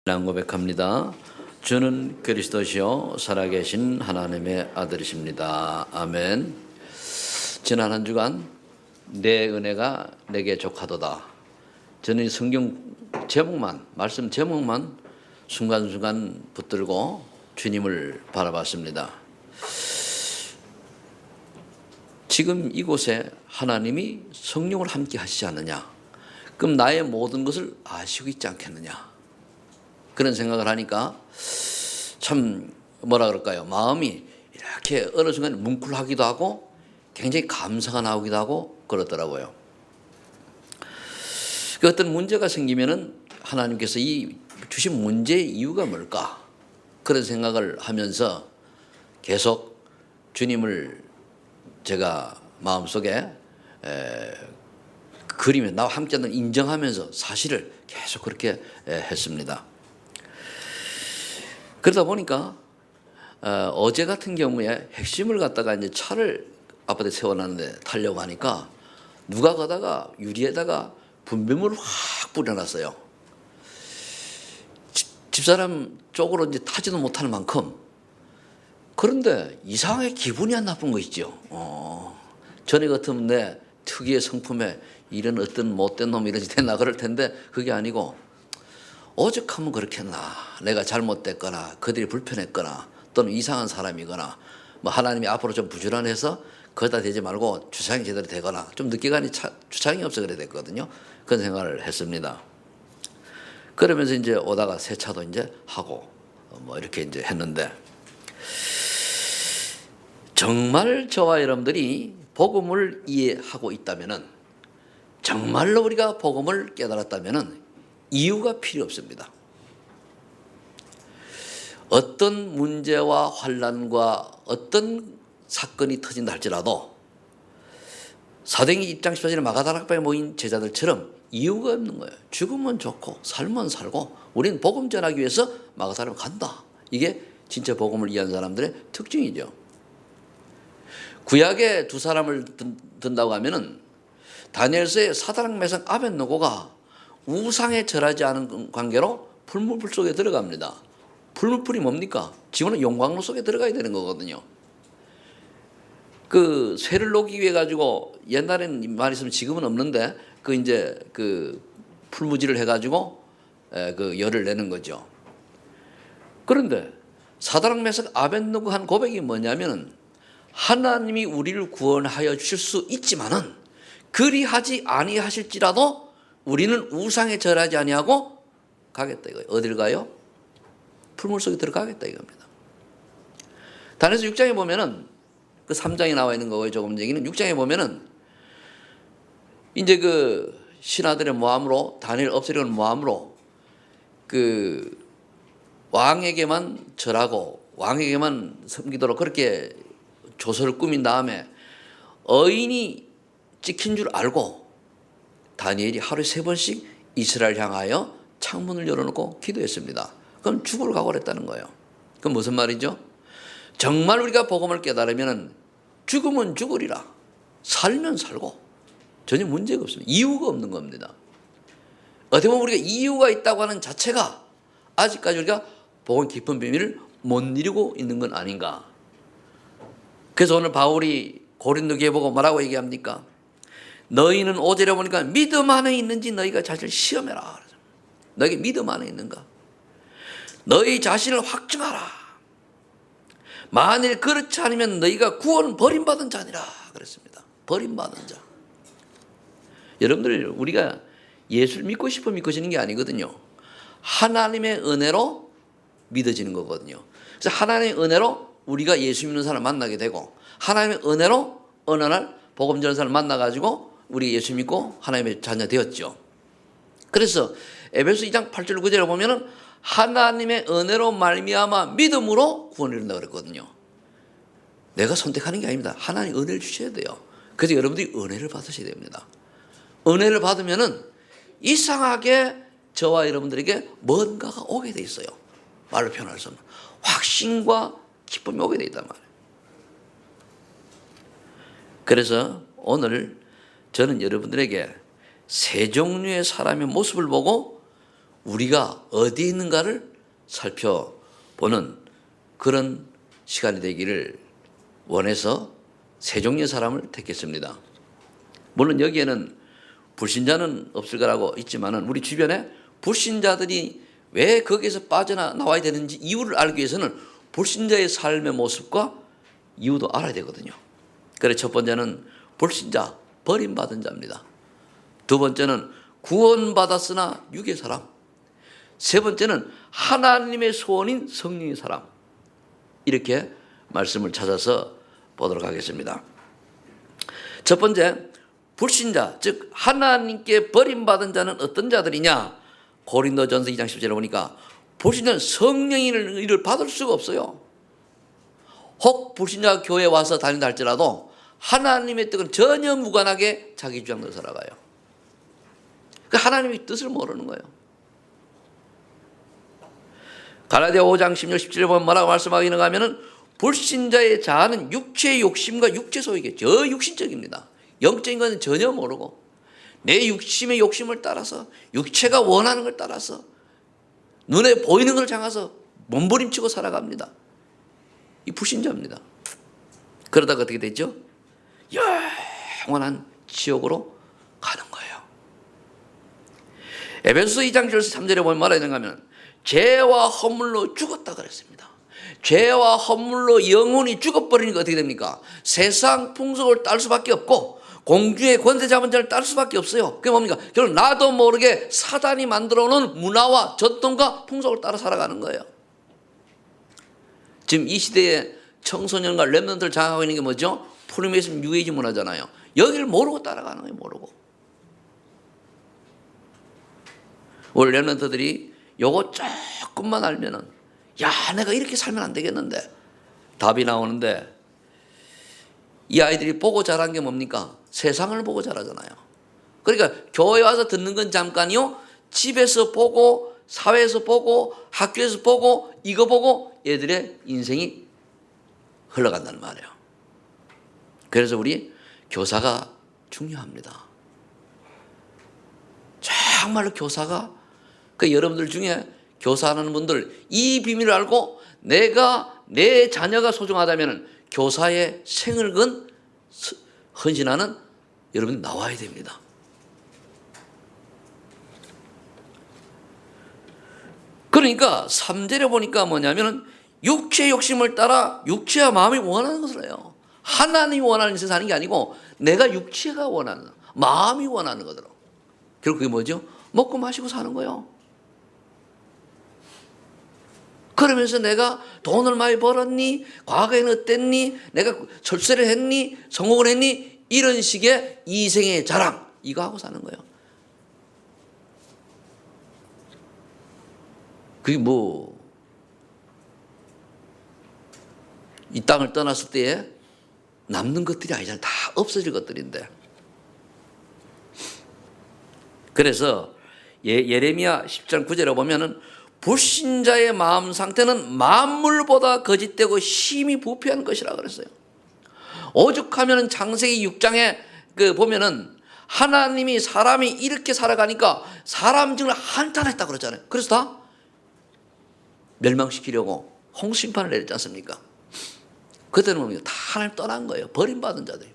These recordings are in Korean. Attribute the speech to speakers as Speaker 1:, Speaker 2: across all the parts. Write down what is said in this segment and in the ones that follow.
Speaker 1: 난 고백합니다. 주는 그리스도시요 살아계신 하나님의 아들이십니다. 아멘. 지난 한 주간 내 은혜가 내게 족하도다. 저는 성경 제목만, 말씀 제목만 순간순간 붙들고 주님을 바라봤습니다. 지금 이곳에 하나님이 성령을 함께 하시지 않느냐? 그럼 나의 모든 것을 아시고 있지 않겠느냐? 그런 생각을 하니까 참 뭐라 그럴까요? 마음이 이렇게 어느 순간 뭉클하기도 하고 굉장히 감사가 나오기도 하고 그렇더라고요. 그 어떤 문제가 생기면은 하나님께서 이 주신 문제의 이유가 뭘까? 그런 생각을 하면서 계속 주님을 제가 마음속에 그리며 나와 함께 하는 인정하면서 사실을 계속 그렇게 했습니다. 그러다 보니까 어제 같은 경우에 핵심을 갖다가 이제 차를 아파트에 세워놨는데 타려고 하니까 누가 가다가 유리에다가 분비물을 확 뿌려놨어요. 집사람 쪽으로 이제 타지도 못할 만큼. 그런데 이상하게 기분이 안 나쁜 거 있죠. 전에 같으면 내 특유의 성품에 이런 어떤 못된 놈 이런 짓 했나 그럴 텐데 그게 아니고 오죽하면 그렇겠나, 내가 잘못됐거나 그들이 불편했거나 또는 이상한 사람이거나 뭐 하나님이 앞으로 좀 부지런해서 거기다 대지 말고 주차장이 제대로 되거나 좀 늦게 가니 주차장이 없어 그래 됐거든요. 그런 생각을 했습니다. 그러면서 이제 오다가 세차도 이제 하고 뭐 이렇게 이제 했는데, 정말 저와 여러분들이 복음을 이해하고 있다면은, 정말로 우리가 복음을 깨달았다면은 이유가 필요 없습니다. 어떤 문제와 환난과 어떤 사건이 터진다 할지라도 사도행전 1장 14절에 마가다락방에 모인 제자들처럼 이유가 없는 거예요. 죽으면 좋고 살면 살고 우리는 복음 전하기 위해서 마가다락을 간다. 이게 진짜 복음을 이해한 사람들의 특징이죠. 구약에 두 사람을 든다고 하면은 다니엘서의 사드락 메삭 아벳느고가 우상에 절하지 않은 관계로 풀무불 속에 들어갑니다. 풀무불이 뭡니까? 지금은 용광로 속에 들어가야 되는 거거든요. 그 쇠를 녹이기 위해 가지고 옛날에는 많이 있으면 지금은 없는데 그 이제 그 풀무질을 해가지고 그 열을 내는 거죠. 그런데 사드락 메삭 아벳느고 한 고백이 뭐냐면은, 하나님이 우리를 구원하여 주실 수 있지만은 그리하지 아니하실지라도 우리는 우상에 절하지 아니하고 가겠다 이거예요. 어딜 가요? 풀물 속에 들어가겠다 이겁니다. 다니엘서 6장에 보면은 그 3장에 나와 있는 거고요. 조금 얘기는 6장에 보면은 이제 그 신하들의 모함으로 다니엘 없애려는 모함으로 그 왕에게만 절하고 왕에게만 섬기도록 그렇게 조서를 꾸민 다음에 어인이 찍힌 줄 알고 다니엘이 하루에 3번씩 이스라엘 향하여 창문을 열어놓고 기도했습니다. 그럼 죽으러 가고 그랬다는 거예요. 그럼 무슨 말이죠? 정말 우리가 복음을 깨달으면 죽으면 죽으리라, 살면 살고 전혀 문제가 없습니다. 이유가 없는 겁니다. 어떻게 보면 우리가 이유가 있다고 하는 자체가 아직까지 우리가 복음 깊은 비밀을 못 이루고 있는 건 아닌가. 그래서 오늘 바울이 고린도 교회 보고 뭐라고 얘기합니까? 너희는 오제려 보니까 믿음 안에 있는지 너희가 자신을 시험해라. 너에게 믿음 안에 있는가? 너희 자신을 확증하라. 만일 그렇지 않으면 너희가 구원 버림받은 자니라 그랬습니다. 버림받은 자. 여러분들, 우리가 예수를 믿고 싶어 믿어지는 게 아니거든요. 하나님의 은혜로 믿어지는 거거든요. 그래서 하나님의 은혜로 우리가 예수 믿는 사람을 만나게 되고, 하나님의 은혜로 어느 날 복음 전하는 사람을 만나가지고 우리 예수 믿고 하나님의 자녀 되었죠. 그래서 에베소 2장 8절 9절에 보면은 하나님의 은혜로 말미암아 믿음으로 구원을 이룬다 그랬거든요. 내가 선택하는 게 아닙니다. 하나님 은혜를 주셔야 돼요. 그래서 여러분들이 은혜를 받으셔야 됩니다. 은혜를 받으면은 이상하게 저와 여러분들에게 뭔가가 오게 돼 있어요. 말로 표현할 수 없는 확신과 기쁨이 오게 돼 있단 말이에요. 그래서 오늘 저는 여러분들에게 세 종류의 사람의 모습을 보고 우리가 어디에 있는가를 살펴보는 그런 시간이 되기를 원해서 세 종류의 사람을 택했습니다. 물론 여기에는 불신자는 없을 거라고 있지만은 우리 주변에 불신자들이 왜 거기에서 빠져나와야 되는지 이유를 알기 위해서는 불신자의 삶의 모습과 이유도 알아야 되거든요. 그래서 첫 번째는 불신자, 버림받은 자입니다. 두 번째는 구원받았으나 육의 사람. 세 번째는 하나님의 소원인 성령의 사람. 이렇게 말씀을 찾아서 보도록 하겠습니다. 첫 번째, 불신자, 즉 하나님께 버림받은 자는 어떤 자들이냐? 고린도전서 2장 10절에 보니까 불신자는 성령의 일을 받을 수가 없어요. 혹 불신자가 교회에 와서 다닌다 할지라도 하나님의 뜻은 전혀 무관하게 자기 주장대로 살아가요. 하나님의 뜻을 모르는 거예요. 갈라디아 5장 16, 17에 보면 뭐라고 말씀하기는 하면은 불신자의 자아는 육체의 욕심과 육체 소유게 저육신적입니다. 영적인 것은 전혀 모르고 내 육심의 욕심을 따라서 육체가 원하는 걸 따라서 눈에 보이는 걸 향해서 몸부림치고 살아갑니다. 이 불신자입니다. 그러다가 어떻게 되죠? 영원한 지옥으로 가는 거예요. 에베소서 2장 3절에 보면 뭐라 했는가 하면 죄와 허물로 죽었다 그랬습니다. 죄와 허물로 영혼이 죽어버리니까 어떻게 됩니까? 세상 풍속을 따를 수밖에 없고 공주의 권세 잡은 자를 따를 수밖에 없어요. 그게 뭡니까? 결국 나도 모르게 사단이 만들어 놓은 문화와 전통과 풍속을 따라 살아가는 거예요. 지금 이 시대에 청소년과 랩런트를 장악하고 있는 게 뭐죠? 프리메이슨 뉴에이지 문화잖아요. 여기를 모르고 따라가는 거예요. 모르고. 우리 랩런트들이 요거 조금만 알면은 야 내가 이렇게 살면 안 되겠는데 답이 나오는데 이 아이들이 보고 자란 게 뭡니까? 세상을 보고 자라잖아요. 그러니까 교회 와서 듣는 건 잠깐이요. 집에서 보고 사회에서 보고 학교에서 보고 이거 보고 얘들의 인생이 흘러간다는 말이에요. 그래서 우리 교사가 중요합니다. 정말로 교사가 여러분들 중에 교사하는 분들 이 비밀을 알고 내가 내 자녀가 소중하다면 교사의 생을 건 헌신하는 여러분이 나와야 됩니다. 그러니까 3절에 보니까 뭐냐면 육체의 욕심을 따라 육체와 마음이 원하는 것을 해요. 하나님이 원하는 것을 사는 게 아니고 내가 육체가 원하는 마음이 원하는 거더라. 결국 그게 뭐죠? 먹고 마시고 사는 거예요. 그러면서 내가 돈을 많이 벌었니? 과거에는 어땠니? 내가 철새를 했니? 성공을 했니? 이런 식의 이생의 자랑 이거 하고 사는 거예요. 그게 뭐 이 땅을 떠났을 때에 남는 것들이 아니잖아요. 다 없어질 것들인데. 그래서 예레미야 10장 9절에 보면은 불신자의 마음 상태는 만물보다 거짓되고 심히 부패한 것이라 그랬어요. 오죽하면 창세기 6장에 보면은 하나님이 사람이 이렇게 살아가니까 사람 중을 한탄했다 그랬잖아요. 그래서 다 멸망시키려고 홍수심판을 내렸지 않습니까? 그때는 뭡니까? 다 하나님 떠난 거예요. 버림받은 자들.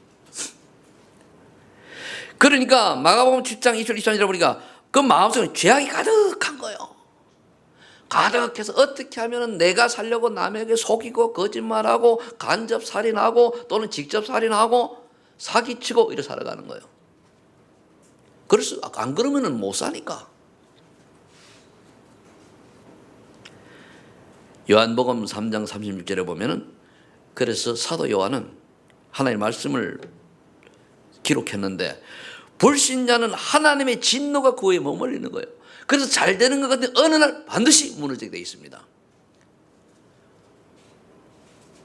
Speaker 1: 그러니까 마가복음 10장 20절 23절에 보니까 그 마음속에 죄악이 가득한 거예요. 가득해서 어떻게 하면 내가 살려고 남에게 속이고 거짓말하고 간접 살인하고 또는 직접 살인하고 사기치고 이렇게 살아가는 거예요. 그래서 안 그러면 못 사니까. 요한복음 3장 36절에 보면은 그래서 사도 요한은 하나님의 말씀을 기록했는데 불신자는 하나님의 진노가 그 후에 머물리는 거예요. 그래서 잘 되는 것 같은데 어느 날 반드시 무너지게 되어 있습니다.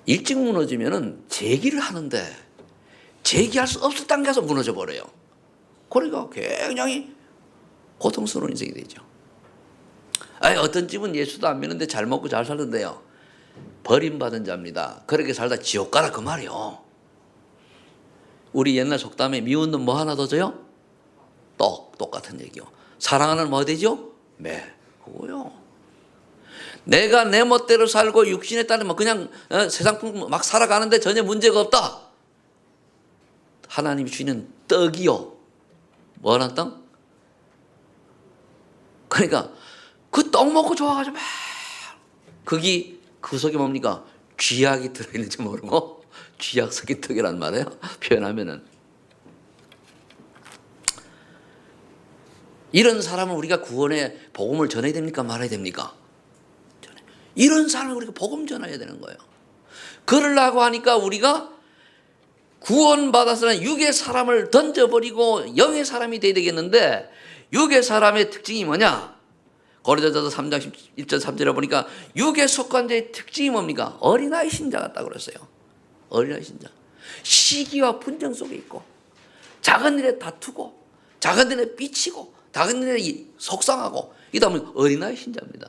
Speaker 1: 일찍 무너지면은 재기를 하는데 재기할 수 없을 단계에서 무너져 버려요. 그러니까 굉장히 고통스러운 인생이 되죠. 어떤 집은 예수도 안 믿는데 잘 먹고 잘 살던데요. 버림받은 자입니다. 그렇게 살다 지옥 가라 그 말이요. 우리 옛날 속담에 미운 놈 뭐 하나 더 줘요? 똑같은 얘기요. 사랑하는 뭐 되죠? 매. 그거요. 내가 내 멋대로 살고 육신에 따르면 그냥 세상 막 살아가는데 전혀 문제가 없다. 하나님이 주시는 떡이요. 뭐라는 떡? 그러니까 그 떡 먹고 좋아가지고 막 거기 그 속에 뭡니까? 쥐약이 들어있는지 모르고 쥐약 섞인 떡이란 말이에요. 표현하면은 이런 사람은 우리가 구원의 복음을 전해야 됩니까? 말아야 됩니까? 이런 사람을 우리가 복음 전해야 되는 거예요. 그러려고 하니까 우리가 구원받아서는 육의 사람을 던져버리고 영의 사람이 돼야 되겠는데 육의 사람의 특징이 뭐냐? 고린도전서 3장 1절 3절에 보니까 육에 속한 자의 특징이 뭡니까? 어린아이 신자 같다고 그랬어요. 어린아이 신자. 시기와 분쟁 속에 있고 작은 일에 다투고 작은 일에 삐치고 작은 일에 속상하고 이다 보면 어린아이 신자입니다.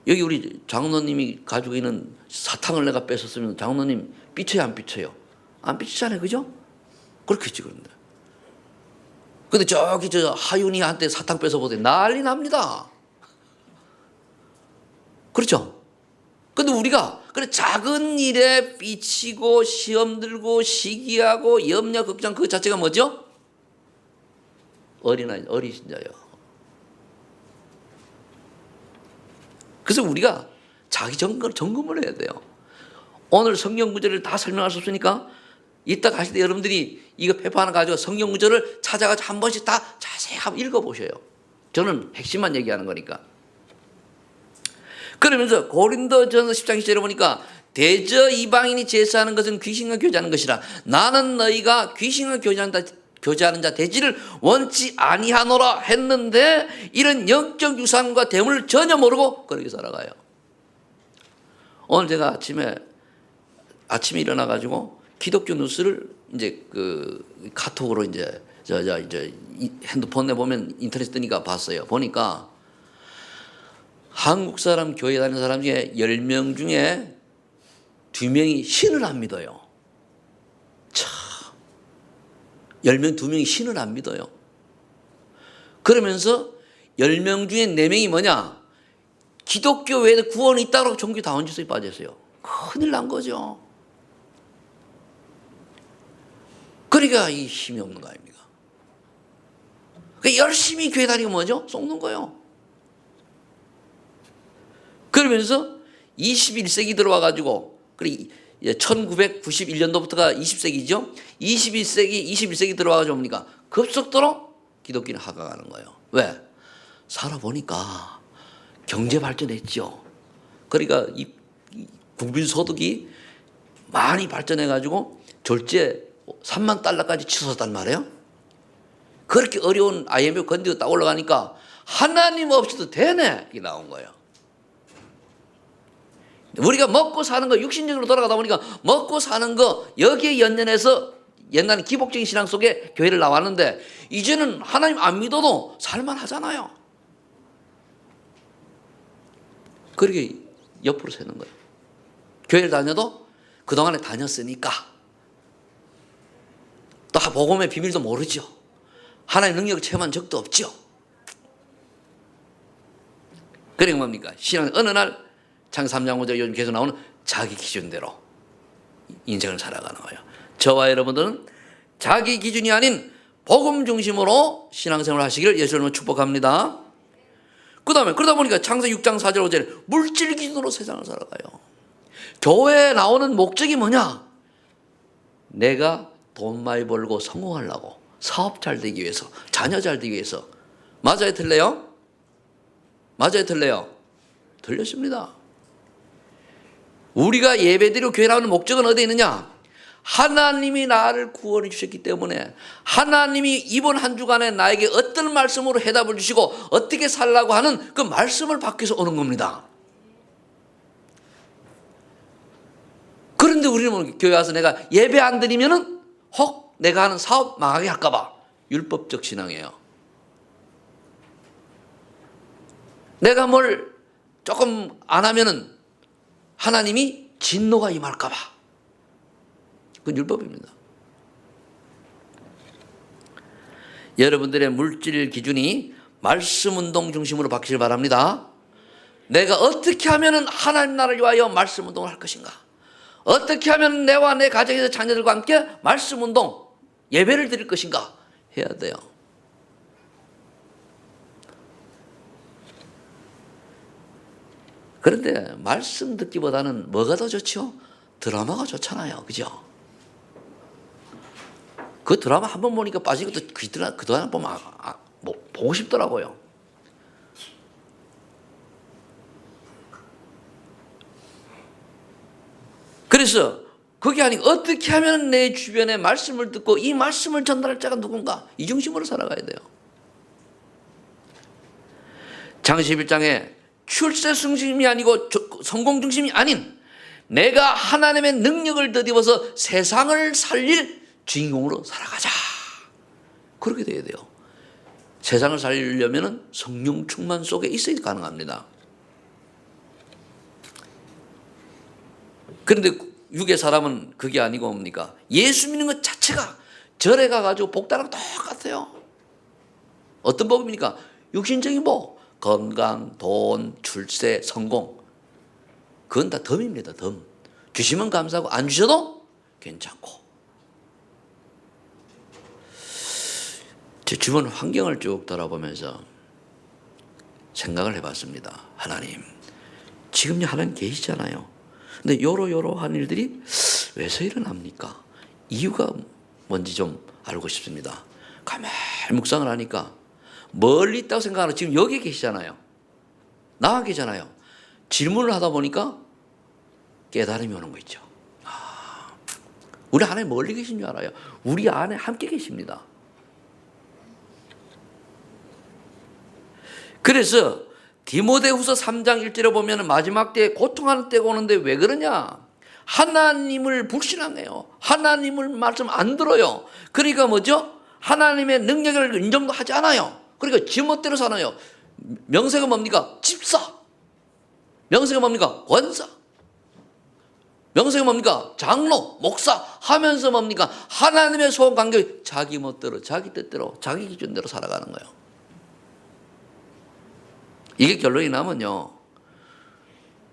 Speaker 1: 여기 우리 장로님이 가지고 있는 사탕을 내가 뺏었으면 장로님 삐쳐요 안 삐쳐요? 안 삐치잖아요. 그죠? 그렇겠지. 그런데 근데 저기 저 하윤이한테 사탕 뺏어보세요. 난리 납니다. 그렇죠? 근데 우리가 그래 작은 일에 삐치고 시험 들고 시기하고 염려 걱정 그 자체가 뭐죠? 어린 신자예요. 그래서 우리가 자기 점검을 해야 돼요. 오늘 성경 구절을 다 설명할 수 없으니까 이따 가실 때 여러분들이 이거 페퍼 하나 가지고 성경 구절을 찾아가지고 한 번씩 다 자세히 한번 읽어보셔요. 저는 핵심만 얘기하는 거니까. 그러면서 고린도전서 10장 10절에 보니까 대저 이방인이 제사하는 것은 귀신과 교제하는 것이라 나는 너희가 귀신과 교제하는 자 되지를 원치 아니하노라 했는데 이런 영적 유산과 대물을 전혀 모르고 그렇게 살아가요. 오늘 제가 아침에 일어나 가지고 기독교 뉴스를 이제 그 카톡으로 이제 핸드폰에 보면 인터넷 뜨니까 봤어요. 보니까 한국 사람 교회 다니는 사람 중에 10명 중에 2명이 신을 안 믿어요. 참 10명 2명이 신을 안 믿어요. 그러면서 10명 중에 4명이 뭐냐? 기독교 외에 구원이 있다고 종교 다원지서에 빠졌어요. 큰일 난 거죠. 그러니까 이 힘이 없는 거 아닙니까? 그러니까 열심히 교회 다니고 뭐죠? 속는 거예요. 그러면서 21세기 들어와가지고 1991년도부터가 20세기죠. 21세기 들어와가지고 뭡니까? 급속도로 기독교는 하강하는 거예요. 왜? 살아보니까 경제 발전했죠. 그러니까 이 국민 소득이 많이 발전해가지고 졸제 3만 달러까지 치솟았단 말이에요. 그렇게 어려운 IMF 건디고 딱 올라가니까 하나님 없이도 되네 이게 나온 거예요. 우리가 먹고 사는 거 육신적으로 돌아가다 보니까 먹고 사는 거 여기에 연연해서 옛날에 기복적인 신앙 속에 교회를 나왔는데 이제는 하나님 안 믿어도 살만하잖아요. 그렇게 옆으로 새는 거예요. 교회를 다녀도 그동안에 다녔으니까 또 복음의 비밀도 모르죠. 하나님의 능력을 체험한 적도 없죠. 그러니까 뭡니까? 신앙 어느 날 창세기 3장 5절 요즘 계속 나오는 자기 기준대로 인생을 살아가는 거예요. 저와 여러분들은 자기 기준이 아닌 복음 중심으로 신앙생활을 하시기를 예수님으로 축복합니다. 그다음에 그러다 보니까 창세기 6장 4절 5절에 물질 기준으로 세상을 살아가요. 교회에 나오는 목적이 뭐냐? 내가 돈 많이 벌고 성공하려고, 사업 잘 되기 위해서, 자녀 잘 되기 위해서. 맞아요, 틀려요? 맞아요, 틀려요? 틀렸습니다. 우리가 예배드리고 교회 나오는 목적은 어디에 있느냐? 하나님이 나를 구원해 주셨기 때문에 하나님이 이번 한 주간에 나에게 어떤 말씀으로 해답을 주시고 어떻게 살라고 하는 그 말씀을 받기 위해서 오는 겁니다. 그런데 우리는 교회 와서 내가 예배 안 드리면은 혹 내가 하는 사업 망하게 할까봐 율법적 신앙이에요. 내가 뭘 조금 안 하면은 하나님이 진노가 임할까봐. 그건 율법입니다. 여러분들의 물질 기준이 말씀 운동 중심으로 바뀌길 바랍니다. 내가 어떻게 하면 하나님 나라를 위하여 말씀 운동을 할 것인가? 어떻게 하면 내와 내 가정에서 자녀들과 함께 말씀 운동, 예배를 드릴 것인가? 해야 돼요. 그런데 말씀 듣기보다는 뭐가 더 좋죠? 드라마가 좋잖아요. 그죠? 그 드라마 한 번 보니까 빠지고 또 그 드라마 보면 뭐 보고 싶더라고요. 그래서 그게 아니고 어떻게 하면 내 주변에 말씀을 듣고 이 말씀을 전달할 자가 누군가, 이 중심으로 살아가야 돼요. 창세기 11장에 출세 중심이 아니고 성공 중심이 아닌 내가 하나님의 능력을 덧입어서 세상을 살릴 주인공으로 살아가자. 그렇게 돼야 돼요. 세상을 살리려면 성령 충만 속에 있어야 가능합니다. 그런데 육의 사람은 그게 아니고 뭡니까? 예수 믿는 것 자체가 절에 가가지고 복다랑 똑같아요. 어떤 복입니까? 육신적인 복, 건강, 돈, 출세, 성공. 그건 다 덤입니다. 덤. 주시면 감사하고 안 주셔도 괜찮고. 제 주변 환경을 쭉 돌아보면서 생각을 해봤습니다. 하나님, 지금 하나님 계시잖아요. 근데 요러요러한 일들이 왜서 일어납니까? 이유가 뭔지 좀 알고 싶습니다. 가만히 묵상을 하니까 멀리 있다고 생각하는 지금 여기 계시잖아요. 나와 계시잖아요. 질문을 하다 보니까 깨달음이 오는 거 있죠. 우리 하나님 멀리 계신 줄 알아요. 우리 안에 함께 계십니다. 그래서 디모데후서 3장 1절에 보면 마지막 때에 고통하는 때가 오는데 왜 그러냐? 하나님을 불신하네요. 하나님을 말씀 안 들어요. 그러니까 뭐죠? 하나님의 능력을 인정도 하지 않아요. 그러니까 지멋대로 사나요. 명세가 뭡니까? 집사. 명세가 뭡니까? 권사. 명세가 뭡니까? 장로, 목사 하면서 뭡니까? 하나님의 소원 관계 자기 멋대로, 자기 뜻대로, 자기 기준대로 살아가는 거예요. 이게 결론이 나면요,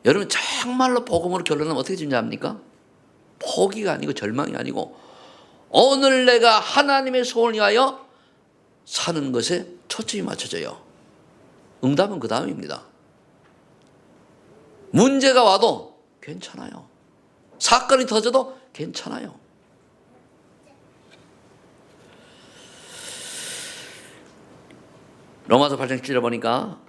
Speaker 1: 여러분 정말로 복음으로 결론은 어떻게 진행합니까? 포기가 아니고 절망이 아니고 오늘 내가 하나님의 소원을 위하여 사는 것에 초점이 맞춰져요. 응답은 그 다음입니다. 문제가 와도 괜찮아요. 사건이 터져도 괜찮아요. 로마서 8장 7절에 보니까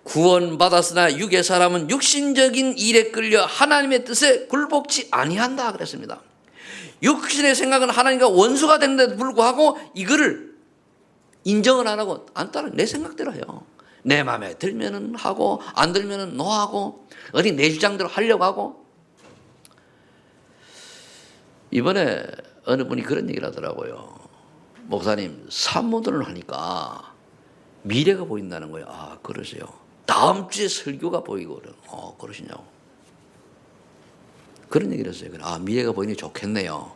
Speaker 1: 구원받았으나 육의 사람은 육신적인 일에 끌려 하나님의 뜻에 굴복치 아니한다 그랬습니다. 육신의 생각은 하나님과 원수가 되는데도 불구하고 이거를 인정을 안 하고 안 따라 내 생각대로 해요. 내 마음에 들면은 하고 안 들면은 노하고 어디 내 주장대로 하려고 하고. 이번에 어느 분이 그런 얘기를 하더라고요. 목사님, 산모들을 하니까 미래가 보인다는 거예요. 아, 그러세요. 다음 주에 설교가 보이고 그러시냐고. 그런 얘기를 했어요. 아, 미래가 보이니 좋겠네요.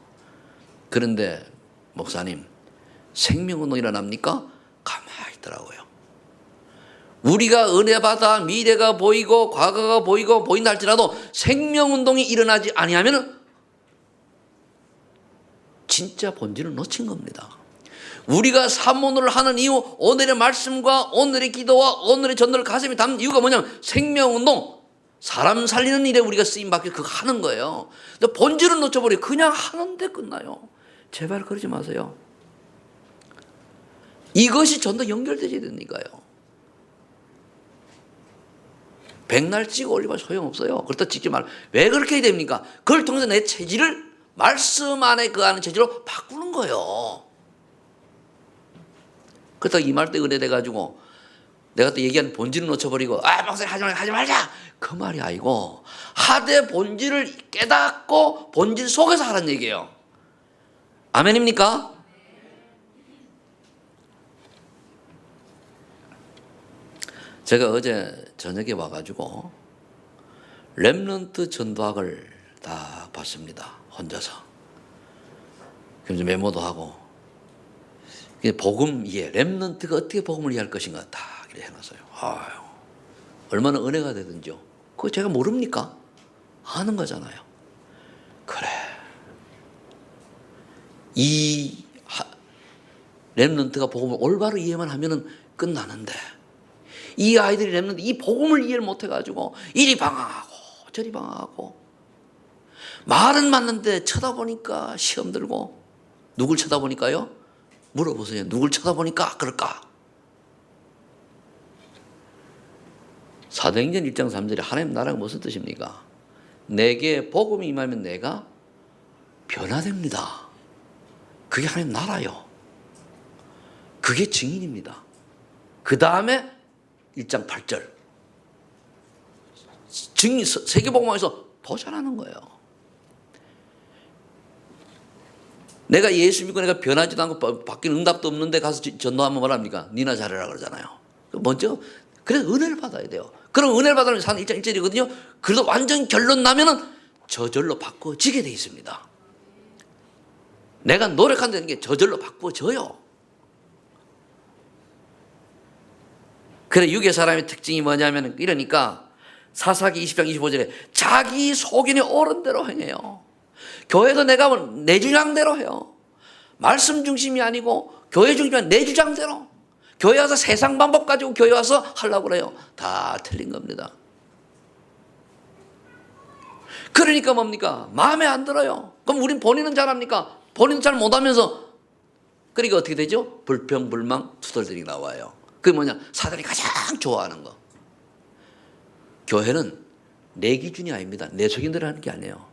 Speaker 1: 그런데 목사님, 생명운동 일어납니까? 가만히 있더라고요. 우리가 은혜 받아 미래가 보이고 과거가 보이고 보인다 할지라도 생명운동이 일어나지 아니하면 진짜 본질을 놓친 겁니다. 우리가 산문을 하는 이유, 오늘의 말씀과 오늘의 기도와 오늘의 전도를 가슴에 담는 이유가 뭐냐면 생명운동, 사람 살리는 일에 우리가 쓰임받게 그거 하는 거예요. 근데 본질은 놓쳐버리고 그냥 하는데 끝나요. 제발 그러지 마세요. 이것이 전도 연결되어야 되니까요. 백날 찍어 올리면 소용없어요. 그렇다 찍지 말고. 왜 그렇게 해야 됩니까? 그걸 통해서 내 체질을 말씀 안에 그 하는 체질로 바꾸는 거예요. 그렇다고 이 말 때 은혜돼가지고 내가 또 얘기한 본질을 놓쳐버리고 목사님 하지 말자 그 말이 아니고 하되 본질을 깨닫고 본질 속에서 하라는 얘기예요. 아멘입니까? 제가 어제 저녁에 와가지고 렘넌트 전도학을 다 봤습니다. 혼자서. 그래서 메모도 하고 복음 이해, 렘넌트가 어떻게 복음을 이해할 것인가 다 이렇게 해놨어요. 아유, 얼마나 은혜가 되든지요. 그거 제가 모릅니까? 아는 거잖아요. 그래. 이 렘넌트가 복음을 올바로 이해만 하면은 끝나는데, 이 아이들이 렘넌트 이 복음을 이해를 못해가지고 이리 방황하고 저리 방황하고, 말은 맞는데 쳐다보니까 시험 들고. 누굴 쳐다보니까요? 물어보세요. 누굴 쳐다보니까 그럴까? 사도행전 1장 3절에 하나님 나라가 무슨 뜻입니까? 내게 복음이 임하면 내가 변화됩니다. 그게 하나님 나라요. 그게 증인입니다. 그 다음에 1장 8절 증인, 세계복음화에서 더 잘하는 거예요. 내가 예수 믿고 내가 변하지도 않고 바뀌는 응답도 없는데 가서 전도하면 뭐랍니까? 니나 잘해라 그러잖아요. 먼저 그래서 은혜를 받아야 돼요. 그럼 은혜를 받으면 1장 1절이거든요. 그래도 완전 결론 나면은 저절로 바꿔지게 돼 있습니다. 내가 노력한다는 게 저절로 바꿔져요. 그래, 유괴 사람의 특징이 뭐냐면, 이러니까 사사기 20장 25절에 자기 소견에 옳은 대로 행해요. 교회도 내가 내 주장대로 해요. 말씀 중심이 아니고 교회 중심이 아니고 내 주장대로. 교회 와서 세상 방법 가지고 교회 와서 하려고 그래요. 다 틀린 겁니다. 그러니까 뭡니까? 마음에 안 들어요. 그럼 우린 본인은 잘합니까? 본인은 잘 못하면서, 그러니까 어떻게 되죠? 불평불망 투덜들이 나와요. 그게 뭐냐? 사단이 가장 좋아하는 거. 교회는 내 기준이 아닙니다. 내 속인대로 하는 게 아니에요.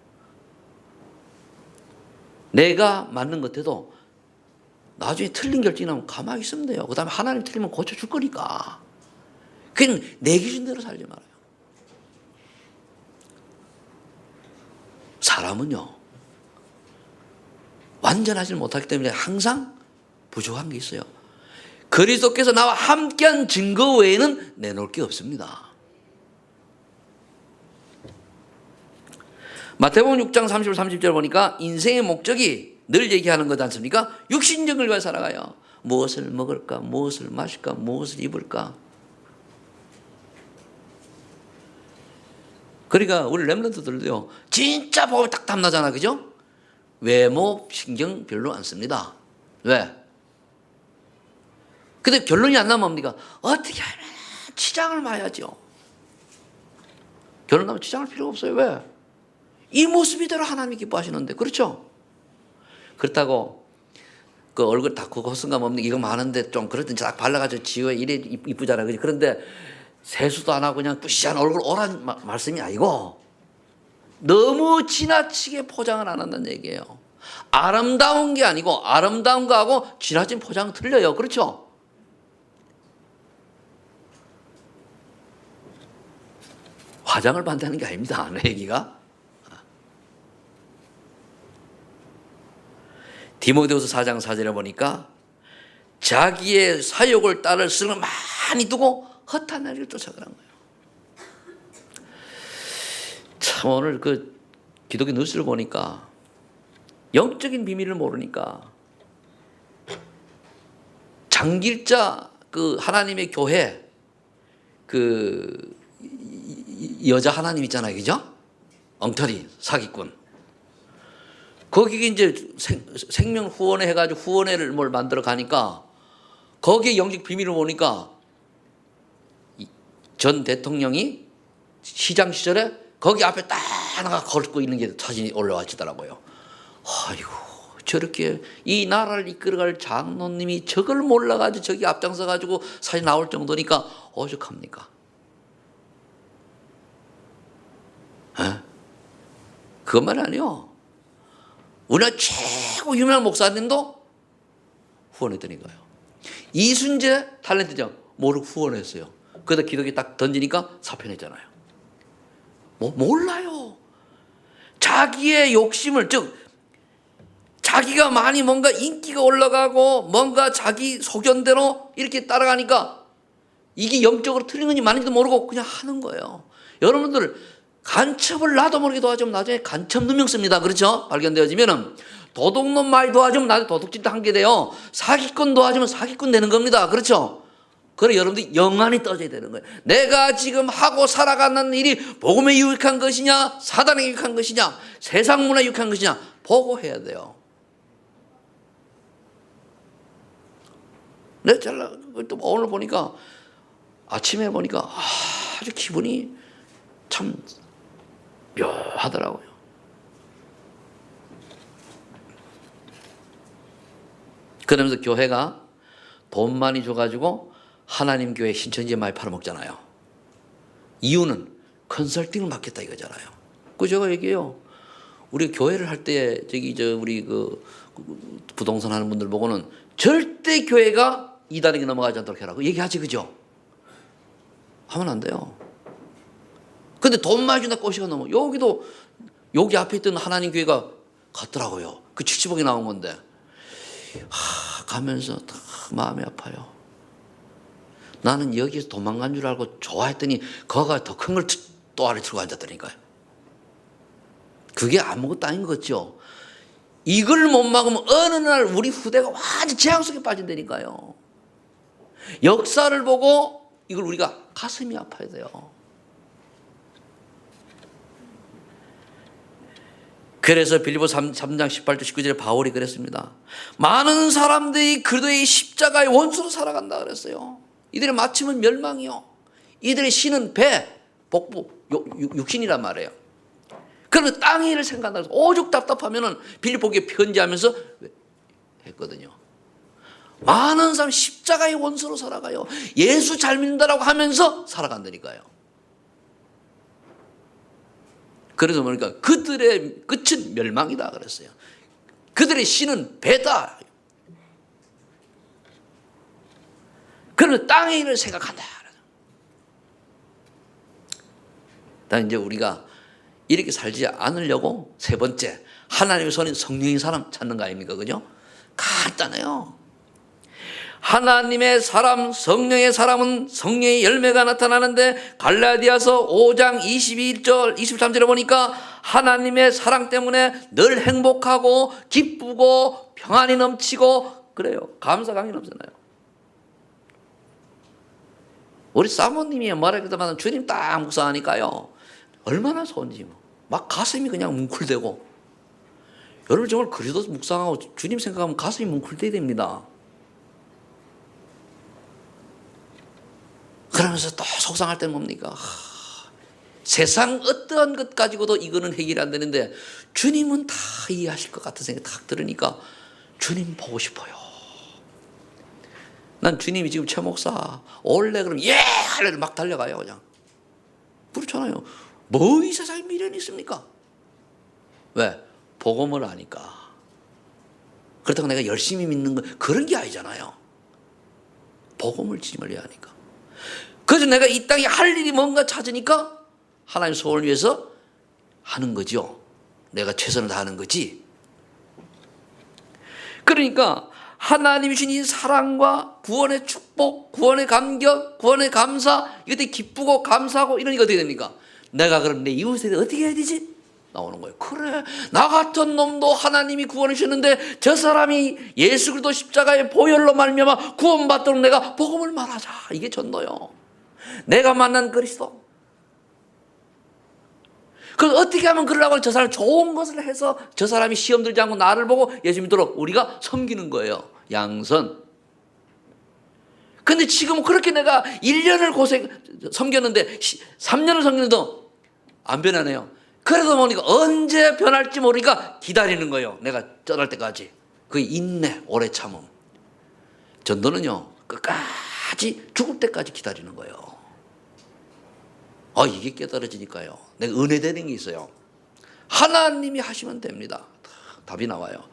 Speaker 1: 내가 맞는 것 같아도 나중에 틀린 결정이 나면 가만히 있으면 돼요. 그 다음에 하나님 틀리면 고쳐줄 거니까. 그냥 내 기준대로 살지 말아요. 사람은요, 완전하지 못하기 때문에 항상 부족한 게 있어요. 그리스도께서 나와 함께한 증거 외에는 내놓을 게 없습니다. 마태복음 6장 30절 30절 보니까 인생의 목적이 늘 얘기하는 것 않습니까? 육신적을 위해 살아가요. 무엇을 먹을까? 무엇을 마실까? 무엇을 입을까? 그러니까 우리 렘넌트들도요, 진짜 복음이 딱 탐나잖아, 그죠? 외모 신경 별로 안 씁니다. 왜? 근데 결론이 안 나면 뭡니까? 어떻게 하면 치장을 마야죠. 결론 나면 치장할 필요가 없어요. 왜? 이 모습이대로 하나님이 기뻐하시는데, 그렇죠? 그렇다고 그 얼굴 다 그거 헛순가 뭡니까? 이거 많은데 좀 그렇든 딱 발라가지고 지우에 이래 이쁘잖아, 그지? 그런데 세수도 안 하고 그냥 뿌시한 얼굴 오란 말씀이 아니고, 너무 지나치게 포장을 안 한다는 얘기예요. 아름다운 게 아니고, 아름다운 거하고 지나친 포장은 틀려요. 그렇죠? 화장을 반대하는 게 아닙니다, 내 얘기가. 디모데후서 4장 4절에 보니까 자기의 사욕을 따를 쓰는 많이 두고 헛한 날을 쫓아가는 거예요. 참, 오늘 그 기독교 뉴스를 보니까 영적인 비밀을 모르니까 장길자 그 하나님의 교회 그 여자 하나님 있잖아요, 그죠? 엉터리 사기꾼. 거기에 이제 생명 후원회 해가지고 후원회를 뭘 만들어 가니까 거기에 영적 비밀을 보니까 전 대통령이 시장 시절에 거기 앞에 딱 하나가 걸고 있는 게 사진이 올라와지더라고요. 아이고, 저렇게 이 나라를 이끌어갈 장로님이 저걸 몰라가지고 저기 앞장서가지고 사진 나올 정도니까 오죽합니까? 그것만 아니요. 우리나라 최고 유명한 목사님도 후원했더니 거예요. 이순재 탤런트죠. 모르고 후원했어요. 그러다 기독교 딱 던지니까 사표냈잖아요. 몰라요. 자기의 욕심을, 즉 자기가 많이 뭔가 인기가 올라가고 뭔가 자기 소견대로 이렇게 따라가니까 이게 영적으로 틀린 건지 맞는지도 모르고 그냥 하는 거예요. 여러분들 간첩을 나도 모르게 도와주면 나중에 간첩 누명 씁니다. 그렇죠? 발견되어지면은 도둑놈 많이 도와주면 나중에 도둑질도 한 게 돼요. 사기꾼 도와주면 사기꾼 되는 겁니다. 그렇죠? 그래 여러분들이 영안이 떠져야 되는 거예요. 내가 지금 하고 살아가는 일이 복음에 유익한 것이냐 사단에 유익한 것이냐 세상 문화에 유익한 것이냐 보고해야 돼요. 내가 또 오늘 보니까 아침에 보니까 아주 기분이 참 묘하더라고요. 그러면서 교회가 돈 많이 줘가지고 하나님 교회 신천지에 많이 팔아먹잖아요. 이유는 컨설팅을 맡겠다 이거잖아요. 그 제가 얘기해요. 우리 교회를 할 때 우리 부동산 하는 분들 보고는 절대 교회가 이단에게 넘어가지 않도록 해라고 얘기하지, 그죠? 하면 안 돼요. 근데 돈 많이 준다 꼬시가 넘어. 여기 앞에 있던 하나님 교회가 같더라고요. 그 70억이 나온 건데. 가면서 다 마음이 아파요. 나는 여기서 도망간 줄 알고 좋아했더니 거가 더 큰 걸 또 아래 들고 앉았다니까요. 그게 아무것도 아닌 것 같죠. 이걸 못 막으면 어느 날 우리 후대가 완전 재앙 속에 빠진다니까요. 역사를 보고 이걸 우리가 가슴이 아파야 돼요. 그래서 빌립보 3장 18절 19절에 바울이 그랬습니다. 많은 사람들이 그리스도의 십자가의 원수로 살아간다 그랬어요. 이들의 마침은 멸망이요. 이들의 신은 배, 복부, 육신이란 말이에요. 그러면 땅의 일을 생각한다. 오죽 답답하면은 빌립보에 편지하면서 했거든요. 많은 사람 십자가의 원수로 살아가요. 예수 잘 믿는다라고 하면서 살아간다니까요. 그래서 보니까 그들의 끝은 멸망이다 그랬어요. 그들의 신은 배다. 그러면 땅의 일을 생각한다. 단 이제 우리가 이렇게 살지 않으려고 세 번째 하나님의 손인 성령의 사람 찾는 거 아닙니까? 그죠? 간단해요. 하나님의 사람, 성령의 사람은 성령의 열매가 나타나는데 갈라디아서 5장 22절, 23절에 보니까 하나님의 사랑 때문에 늘 행복하고 기쁘고 평안이 넘치고 그래요. 감사감이 넘치나요. 우리 사모님이 말할 때마다 주님 딱 묵상하니까요. 얼마나 좋은지 막 가슴이 그냥 뭉클대고 여러분 정말 그리스도 묵상하고 주님 생각하면 가슴이 뭉클대야 됩니다. 그러면서 또 속상할 때는 뭡니까? 세상 어떠한 것 가지고도 이거는 해결이 안 되는데 주님은 다 이해하실 것 같은 생각이 딱 들으니까 주님 보고 싶어요. 난 주님이 지금 최 목사 올래 그러면 예! 하려고 막 달려가요 그냥. 그렇잖아요. 뭐 이 세상에 미련이 있습니까? 왜? 복음을 아니까. 그렇다고 내가 열심히 믿는 건 그런 게 아니잖아요. 복음을 짐을 해야 하니까. 그래서 내가 이 땅에 할 일이 뭔가 찾으니까 하나님 소원을 위해서 하는 거죠. 내가 최선을 다하는 거지. 그러니까 하나님이 주신 이 사랑과 구원의 축복, 구원의 감격, 구원의 감사, 이것들이 기쁘고 감사하고 이러니까 어떻게 됩니까? 내가 그럼 내 이웃에 어떻게 해야 되지? 나오는 거예요. 그래, 나 같은 놈도 하나님이 구원해 주셨는데 저 사람이 예수 그리스도 십자가의 보혈로 말미암아 구원받도록 내가 복음을 말하자. 이게 전도요. 내가 만난 그리스도. 그럼 어떻게 하면 그러려고 저 사람 좋은 것을 해서 저 사람이 시험 들지 않고 나를 보고 예수 믿도록 우리가 섬기는 거예요. 양선. 근데 지금 그렇게 내가 1년을 섬겼는데 3년을 섬겼는데도 안 변하네요. 그래도 보니까 언제 변할지 모르니까 기다리는 거예요. 내가 떠날 때까지. 그게 인내, 오래 참음. 전도는요, 끝까지 죽을 때까지 기다리는 거예요. 이게 깨달아지니까요. 내가 은혜되는 게 있어요. 하나님이 하시면 됩니다. 답이 나와요.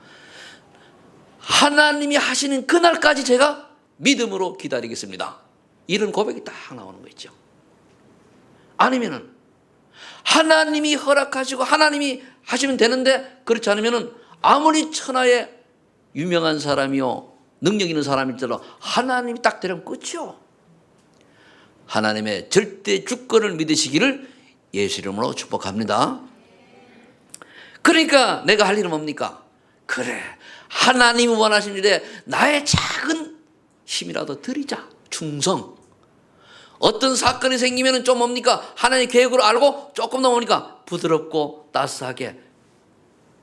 Speaker 1: 하나님이 하시는 그날까지 제가 믿음으로 기다리겠습니다. 이런 고백이 딱 나오는 거 있죠. 아니면은 하나님이 허락하시고 하나님이 하시면 되는데 그렇지 않으면은 아무리 천하에 유명한 사람이요 능력 있는 사람일지라도 하나님이 딱 되려면 끝이요. 하나님의 절대 주권을 믿으시기를 예수 이름으로 축복합니다. 그러니까 내가 할 일은 뭡니까? 그래, 하나님이 원하시는 일에 나의 작은 힘이라도 드리자. 충성. 어떤 사건이 생기면 좀 뭡니까? 하나님의 계획을 알고 조금 더 뭡니까? 부드럽고 따스하게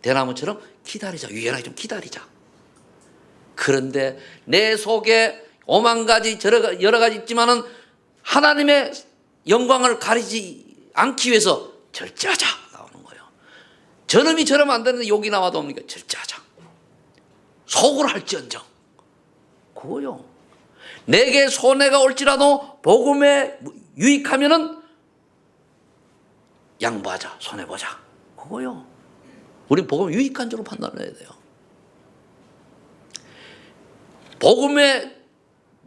Speaker 1: 대나무처럼 기다리자. 유연하게 좀 기다리자. 그런데 내 속에 오만 가지 여러 가지 있지만은 하나님의 영광을 가리지 않기 위해서 절제하자 나오는 거예요. 저놈이 저러면 안 되는데 욕이 나와도 뭡니까? 절제하자. 속으로 할지언정. 그거요. 내게 손해가 올지라도 복음에 유익하면은 양보하자. 손해보자. 그거요. 우린 복음에 유익한 줄로 판단을 해야 돼요. 복음에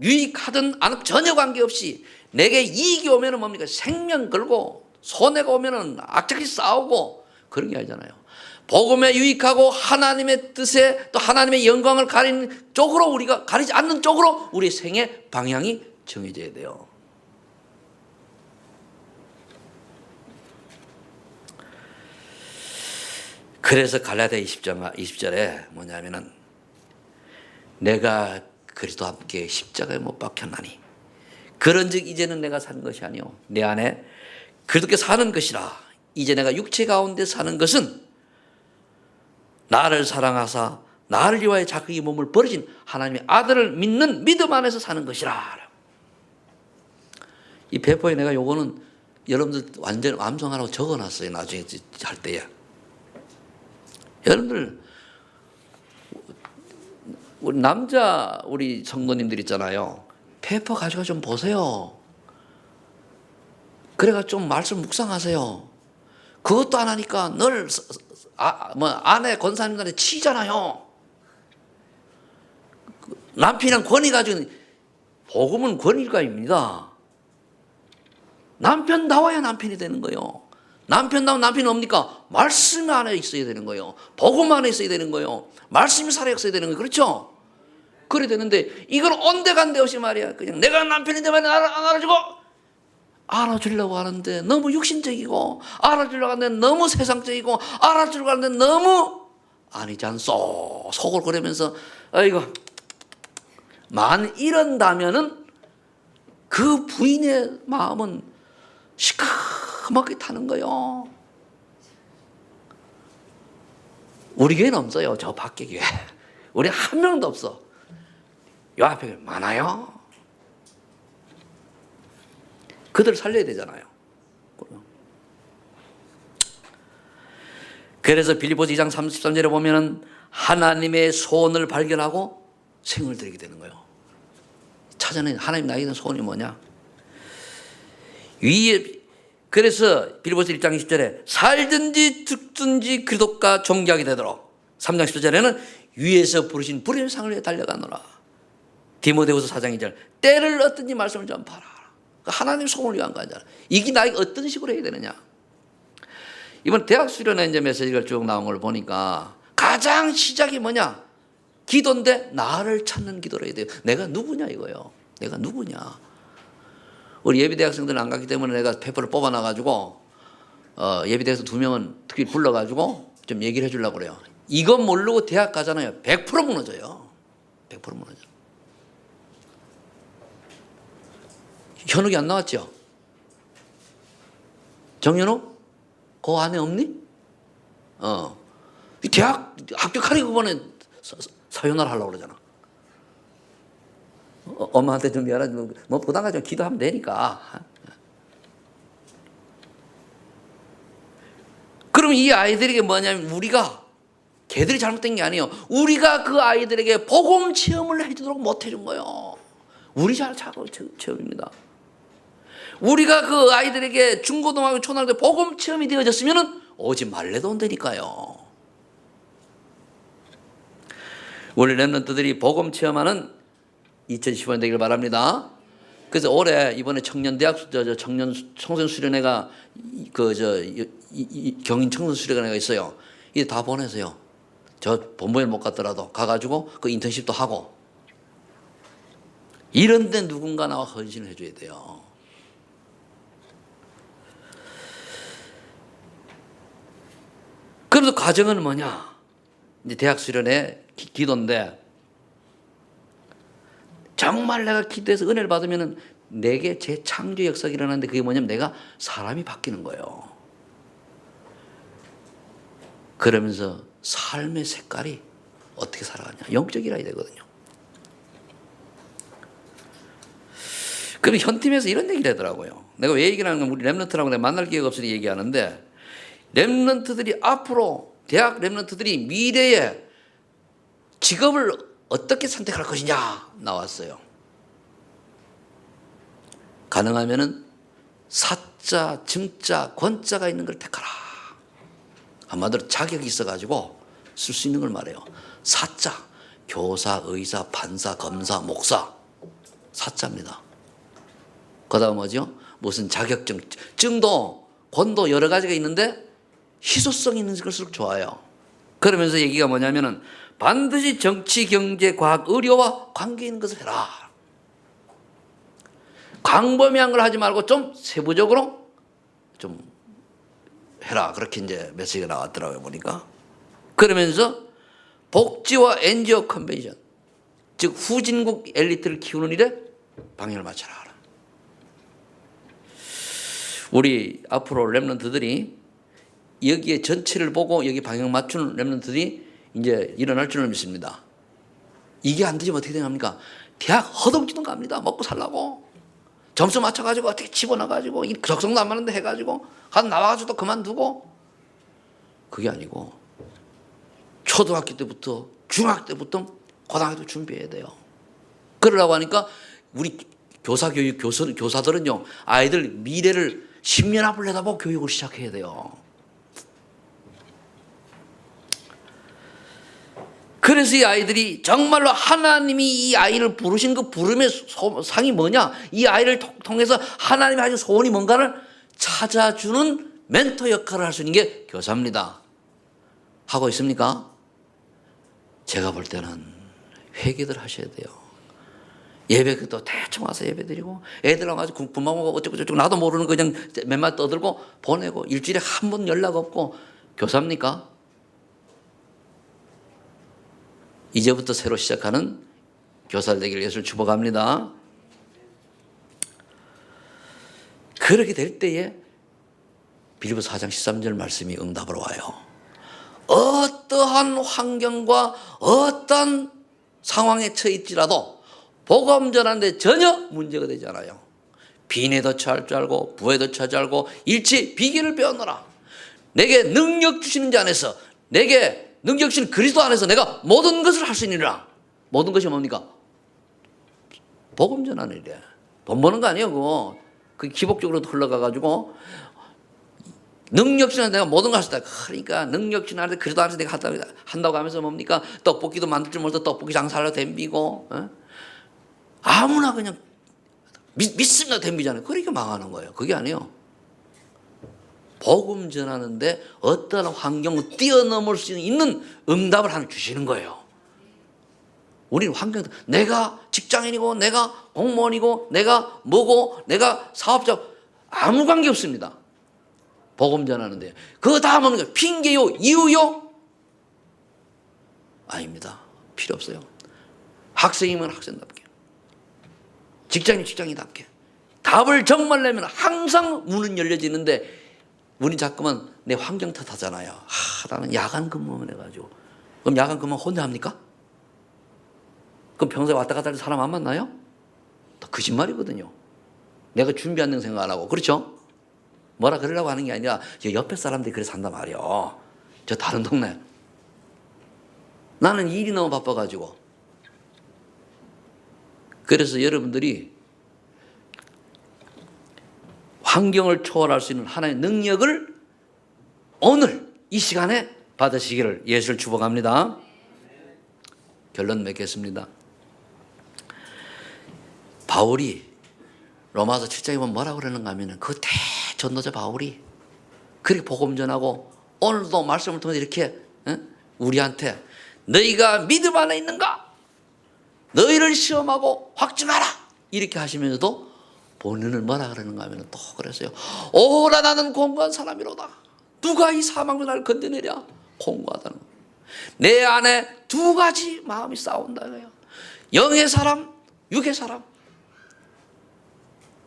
Speaker 1: 유익하든 안 전혀 관계없이 내게 이익이 오면은 뭡니까? 생명 걸고 손해가 오면은 악착같이 싸우고 그런 게 아니잖아요. 복음에 유익하고 하나님의 뜻에 또 하나님의 영광을 가리는 쪽으로 우리가 가리지 않는 쪽으로 우리 생의 방향이 정해져야 돼요. 그래서 갈라디아 20절에 뭐냐면은 내가 그리스도와 함께 십자가에 못 박혔나니 그런즉 이제는 내가 사는 것이 아니요 내 안에 그리스도께 사는 것이라. 이제 내가 육체 가운데 사는 것은 나를 사랑하사 나를 위하여 자기 몸을 버리신 하나님의 아들을 믿는 믿음 안에서 사는 것이라. 이 배포에 내가 요거는 여러분들 완전 암송하라고 적어놨어요. 나중에 할 때에. 여러분들 우리 남자 우리 성도님들 있잖아요. 페이퍼 가지고 좀 보세요. 그래가 좀 말씀 묵상하세요. 그것도 안 하니까 늘 아내 권사님들한테 치잖아요. 남편이랑 권위 가지고 복음은 권위가입니다. 남편 나와야 남편이 되는 거예요. 남편 나오면 남편이 뭡니까? 말씀 안에 있어야 되는 거예요. 복음 안에 있어야 되는 거예요. 말씀이 살아있어야 되는 거예요. 그렇죠? 그래야 되는데 이건 온데간데 없이 말이야. 그냥 내가 남편인데 만 안 알아주고 알아주려고 하는데 너무 육신적이고 알아주려고 하는데 너무 세상적이고 알아주려고 하는데 너무 아니지 않소. 속을 그러면서 아이고 만 이런다면은 그 부인의 마음은 시커멓게 타는 거예요. 우리 교회는 없어요. 저 밖에 교회. 우리 한 명도 없어. 요 앞에 많아요. 그들 살려야 되잖아요. 그래서 빌립보서 2장 33절에 보면은 하나님의 소원을 발견하고 생을 드리게 되는 거예요. 찾아낸 하나님 나에게 있는 소원이 뭐냐? 위에 그래서 빌립보서 1장 20절에 살든지 죽든지 그리스도께 존귀하게 되도록 3장 10절에는 위에서 부르신 부름의 상을 위해 달려가노라. 디모데후서 4장 2절 때를 얻든지 말씀을 전파하라. 하나님 소원을 위한 거 아니잖아. 이게 나에게 어떤 식으로 해야 되느냐? 이번 대학 수련회 이제 메시지가 쭉 나온 걸 보니까 가장 시작이 뭐냐? 기도인데 나를 찾는 기도를 해야 돼요. 내가 누구냐 이거요. 내가 누구냐? 우리 예비대학생들은 안 갔기 때문에 내가 페퍼를 뽑아놔가지고 예비대학생 2명은 특히 불러가지고 좀 얘기를 해주려고 그래요. 이건 모르고 대학 가잖아요. 100% 무너져요. 100% 무너져. 현욱이 안 나왔죠? 정현욱? 그 안에 없니? 이 대학 합격하려고 그번에 사연을 하려고 그러잖아. 엄마한테 좀 미안하지 뭐 부담 가지고 기도하면 되니까. 그럼 이 아이들에게 뭐냐면 우리가 걔들이 잘못된 게 아니에요. 우리가 그 아이들에게 복음 체험을 해주도록 못 해준 거예요. 우리 잘 체험입니다. 우리가 그 아이들에게 중고등학교 초등학교 때 복음 체험이 되어졌으면 오지 말래도 온다니까요. 우리 랩런트들이 복음 체험하는 2015년 되기를 바랍니다. 그래서 올해 이번에 청년대학 청년 청소년 수련회가 경인 청소년 수련회가 있어요. 이게 다 보내세요. 저 본부에 못 갔더라도 가가지고 그 인턴십도 하고 이런데 누군가 나와 헌신을 해줘야 돼요. 그래서 과정은 뭐냐? 이제 대학 수련회 기도인데 정말 내가 기도해서 은혜를 받으면은 내게 재창조 역사가 일어나는데 그게 뭐냐면 내가 사람이 바뀌는 거예요. 그러면서 삶의 색깔이 어떻게 살아가냐? 영적이라야 되거든요. 그럼 현 팀에서 이런 얘기를 하더라고요. 내가 왜 얘기를 하는 건 우리 랩런트라고 내가 만날 기회가 없으니 얘기하는데 랩런트들이 앞으로 대학 랩런트들이 미래에 직업을 어떻게 선택할 것이냐 나왔어요. 가능하면은 사자, 증자, 권자가 있는 걸 택하라. 한마디로 자격이 있어가지고 쓸 수 있는 걸 말해요. 사자, 교사, 의사, 판사, 검사, 목사. 사자입니다. 그 다음 뭐죠? 무슨 자격증, 증도, 권도 여러 가지가 있는데 희소성 있는 것일수록 좋아요. 그러면서 얘기가 뭐냐면은 반드시 정치, 경제, 과학, 의료와 관계 있는 것을 해라. 광범위한 걸 하지 말고 좀 세부적으로 좀 해라. 그렇게 이제 메시지가 나왔더라고요, 보니까. 그러면서 복지와 NGO 컨벤션, 즉 후진국 엘리트를 키우는 일에 방향을 맞춰라. 우리 앞으로 랩런트들이 여기에 전체를 보고 여기 방향 맞추는 랩런트들이 이제 일어날 줄을 믿습니다. 이게 안 되면 어떻게 되합니까? 대학 허둥지둥 갑니다. 먹고 살라고. 점수 맞춰가지고 어떻게 집어넣어가지고 적성도 안 맞는데 해가지고 한 나와가지고 또 그만두고. 그게 아니고 초등학교 때부터 중학교 때부터 고등학교 때 준비해야 돼요. 그러라고 하니까 우리 교사교육 교사들은요 아이들 미래를 10년 앞을 내다보고 교육을 시작해야 돼요. 그래서 이 아이들이 정말로 하나님이 이 아이를 부르신 그 부름의 상이 뭐냐? 이 아이를 통해서 하나님이 하신 소원이 뭔가를 찾아주는 멘토 역할을 할 수 있는 게 교사입니다. 하고 있습니까? 제가 볼 때는 회개들 하셔야 돼요. 예배도 대충 와서 예배 드리고 애들 와가지고 부모하고 어쩌고저쩌고 나도 모르는 거 그냥 몇 마디 떠들고 보내고 일주일에 한 번 연락 없고 교사입니까? 이제부터 새로 시작하는 교사를 되기를 예수를 축복합니다. 그렇게 될 때에 빌립보서 4장 13절 말씀이 응답으로 와요. 어떠한 환경과 어떠한 상황에 처했지라도 복음 전하는데 전혀 문제가 되지 않아요. 빈에도 처할 줄 알고 부에도 처할 줄 알고 일체 비결을 배웠노라. 내게 능력 주시는 자 안에서 내게 능력 주시는 그리스도 안에서 내가 모든 것을 할 수 있느니라. 모든 것이 뭡니까? 복음 전하는 일이야. 돈 버는 거 아니에요. 그거. 그게 기복적으로 흘러가가지고 능력 주시는 내가 모든 걸 할 수 있다. 그러니까 능력 주시는 그리스도 안에서 내가 한다고 하면서 뭡니까? 떡볶이도 만들 줄 몰라서 떡볶이 장사하려고 덤비고 아무나 그냥 믿습니다 덤비잖아요. 그러니까 망하는 거예요. 그게 아니에요. 복음 전하는데 어떤 환경을 뛰어넘을 수 있는 응답을 하나 주시는 거예요. 우리는 환경, 내가 직장인이고 내가 공무원이고 내가 뭐고 내가 사업자 아무 관계 없습니다. 복음 전하는데 그 다음은 핑계요 이유요? 아닙니다. 필요 없어요. 학생이면 학생답게 직장인 직장인답게 답을 정말 내면 항상 문은 열려지는데 우린 자꾸만 내 환경 탓하잖아요. 나는 야간 근무만 해가지고. 그럼 야간 근무 혼자 합니까? 그럼 평소에 왔다 갔다 할 때 사람 안 만나요? 다 거짓말이거든요. 내가 준비한 등 생각 안 하고. 그렇죠? 뭐라 그러려고 하는 게 아니라 옆에 사람들이 그래서 한단 말이에요. 저 다른 동네. 나는 일이 너무 바빠가지고. 그래서 여러분들이 환경을 초월할 수 있는 하나의 능력을 오늘 이 시간에 받으시기를 예수를 축복합니다. 결론 맺겠습니다. 바울이 로마서 7장에 보면 뭐라고 그러는가 하면 그 대전도자 바울이 그렇게 복음 전하고 오늘도 말씀을 통해서 이렇게 우리한테 너희가 믿음 안에 있는가? 너희를 시험하고 확증하라! 이렇게 하시면서도 본인을 뭐라 그러는가 하면 또 그랬어요. 오라 나는 공고한 사람이로다. 누가 이 사망으로 나를 건져내랴? 공고하다는 거예요. 내 안에 두 가지 마음이 싸운다고요. 영의 사람, 육의 사람.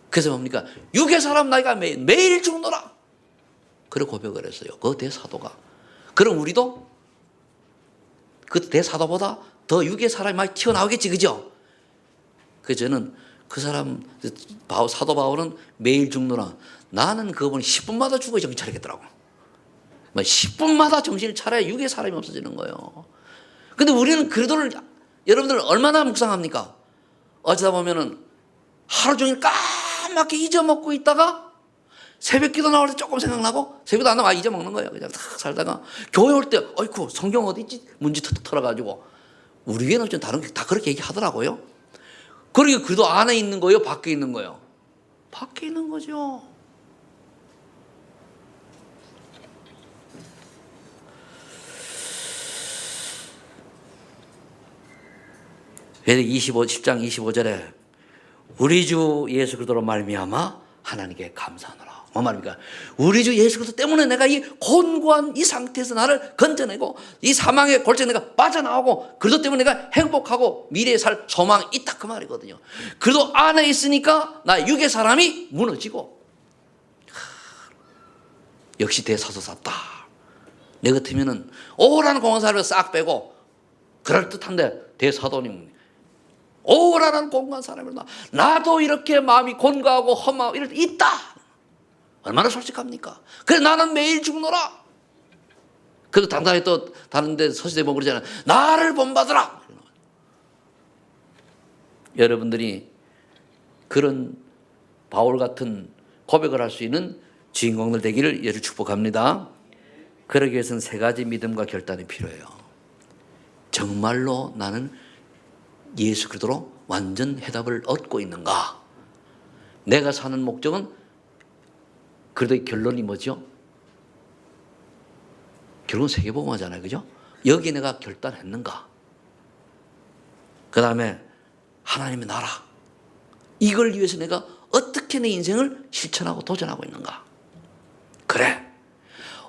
Speaker 1: 그래서 뭡니까? 육의 사람 나이가 매일 죽노라. 그렇게 고백을 했어요. 그 대사도가. 그럼 우리도 그 대사도보다 더 육의 사람이 많이 튀어나오겠지, 그죠? 그래서 저는 그 사람, 사도 바울은 매일 죽노라. 나는 그거 보니 10분마다 죽어야 정신 차리겠더라고. 10분마다 정신을 차려야 육의 사람이 없어지는 거예요. 근데 우리는 그래도를, 여러분들 얼마나 묵상합니까? 어쩌다 보면은 하루 종일 까맣게 잊어먹고 있다가 새벽 기도 나올 때 조금 생각나고 새벽도 안 나와 잊어먹는 거예요. 그냥 탁 살다가 교회 올 때 어이쿠 성경 어디 있지? 문지 턱턱 털어가지고 우리 교회는 좀 다른 게 다 그렇게 얘기하더라고요. 그러니까 그래도 안에 있는 거예요? 밖에 있는 거예요? 밖에 있는 거죠. 회개기 10장 25절에 우리 주 예수 그리스도로 말미암아 하나님께 감사하노라. 뭐 말입니까? 우리 주 예수 그리스도 때문에 내가 이 곤고한 이 상태에서 나를 건져내고 이 사망의 골짜기 내가 빠져나오고 그리스도 때문에 내가 행복하고 미래에 살 소망이 있다 그 말이거든요. 그리스도 안에 있으니까 나 육의 사람이 무너지고 역시 대사도답다. 내 같으면은 오라는 공헌사를 싹 빼고 그럴듯한데 대사도님 오라는 공고한 사람이다. 나도 이렇게 마음이 곤고하고 험하고 이럴 때 있다. 얼마나 솔직합니까? 그래 나는 매일 죽노라. 그래도 당당히 또 다른 데 서시대 보면 그러잖아요. 나를 본받으라. 여러분들이 그런 바울 같은 고백을 할 수 있는 주인공들 되기를 예를 축복합니다. 그러기 위해서는 세 가지 믿음과 결단이 필요해요. 정말로 나는 예수 그리스도로 완전 해답을 얻고 있는가? 내가 사는 목적은 그래도 결론이 뭐죠? 결국은 세계복음화잖아요, 그죠? 여기 내가 결단했는가? 그 다음에 하나님의 나라 이걸 위해서 내가 어떻게 내 인생을 실천하고 도전하고 있는가? 그래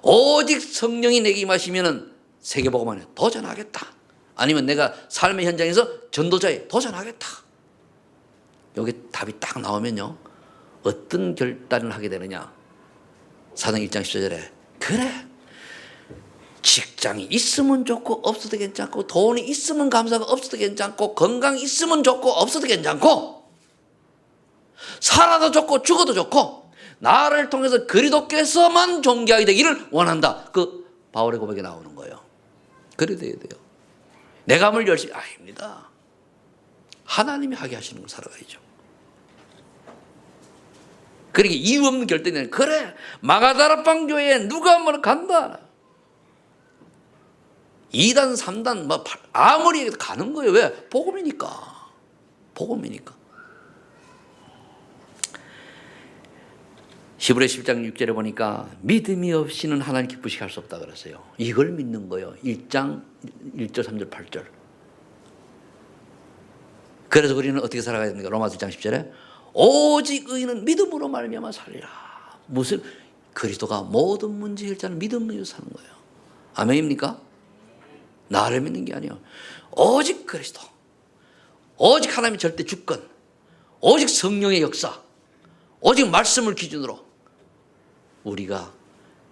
Speaker 1: 오직 성령이 내게 임하시면 세계복음화에 도전하겠다. 아니면 내가 삶의 현장에서 전도자에 도전하겠다. 여기 답이 딱 나오면요. 어떤 결단을 하게 되느냐. 사도행 1장 14절에 그래 직장이 있으면 좋고 없어도 괜찮고 돈이 있으면 감사하고 없어도 괜찮고 건강이 있으면 좋고 없어도 괜찮고 살아도 좋고 죽어도 좋고 나를 통해서 그리스도께서만 존귀하게 되기를 원한다. 그 바울의 고백에 나오는 거예요. 그래 돼야 돼요. 내가 뭘 열심히 아닙니다. 하나님이 하게 하시는 걸 살아가야죠. 그러니까 이유 없는 결단이 그래 마가다라방 교회에 누가 한번 간다. 2단 3단 뭐 아무리 해도 가는 거예요. 왜? 복음이니까. 복음이니까. 히브리 10장 6절에 보니까 믿음이 없이는 하나님 기쁘시게 할 수 없다 그랬어요. 이걸 믿는 거예요. 1장 1절 3절 8절. 그래서 우리는 어떻게 살아가야 됩니까? 로마서 1장 10절에 오직 의인은 믿음으로 말미암아 살리라. 무슨 그리스도가 모든 문제 해결자는 믿음으로 사는 거예요. 아멘입니까? 나를 믿는 게 아니에요. 오직 그리스도, 오직 하나님의 절대 주권, 오직 성령의 역사, 오직 말씀을 기준으로 우리가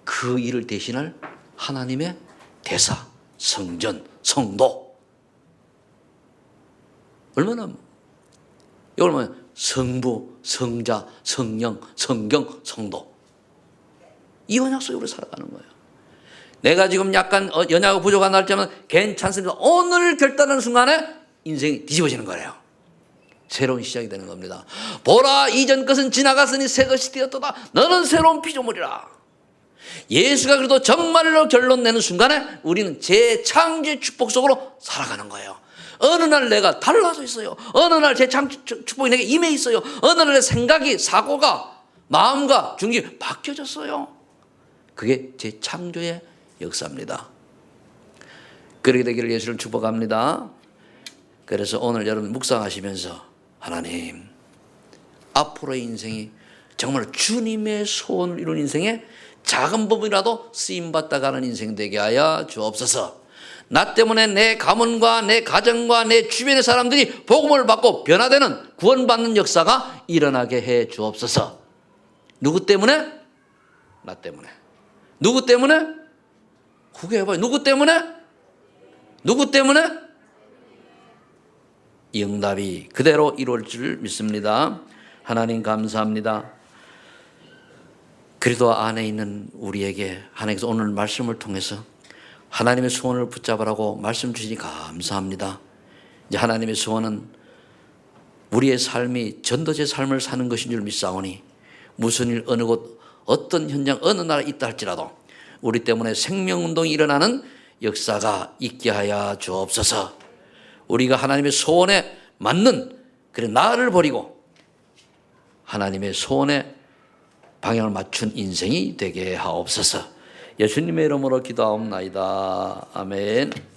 Speaker 1: 그 일을 대신할 하나님의 대사, 성전, 성도. 얼마나 이걸 뭐 성부, 성자, 성령, 성경, 성도 이 언약 속으로 살아가는 거예요. 내가 지금 약간 연약하고 부족한 날짜면 괜찮습니다. 오늘 결단하는 순간에 인생이 뒤집어지는 거예요. 새로운 시작이 되는 겁니다. 보라 이전 것은 지나갔으니 새 것이 되었도다. 너는 새로운 피조물이라. 예수가 그래도 정말로 결론 내는 순간에 우리는 재창조의 축복 속으로 살아가는 거예요. 어느 날 내가 달라져 있어요. 어느 날 재창조 축복이 내게 임해 있어요. 어느 날 내 생각이 사고가 마음과 중심이 바뀌어졌어요. 그게 재창조의 역사입니다. 그렇게 되기를 예수를 축복합니다. 그래서 오늘 여러분 묵상하시면서 하나님 앞으로의 인생이 정말 주님의 소원을 이룬 인생에 작은 부분이라도 쓰임받다 가는 인생 되게 하여 주옵소서. 나 때문에 내 가문과 내 가정과 내 주변의 사람들이 복음을 받고 변화되는 구원받는 역사가 일어나게 해 주옵소서. 누구 때문에? 나 때문에. 누구 때문에? 후회해봐요. 누구 때문에? 누구 때문에? 이 응답이 그대로 이루어질 줄 믿습니다. 하나님 감사합니다. 그리스도 안에 있는 우리에게 하나님께서 오늘 말씀을 통해서 하나님의 소원을 붙잡으라고 말씀 주시니 감사합니다. 이제 하나님의 소원은 우리의 삶이 전도제 삶을 사는 것인 줄 믿사오니 무슨 일 어느 곳 어떤 현장 어느 나라에 있다 할지라도 우리 때문에 생명운동이 일어나는 역사가 있게 하여 주옵소서. 우리가 하나님의 소원에 맞는 그래 나를 버리고 하나님의 소원에 방향을 맞춘 인생이 되게 하옵소서. 예수님의 이름으로 기도하옵나이다. 아멘.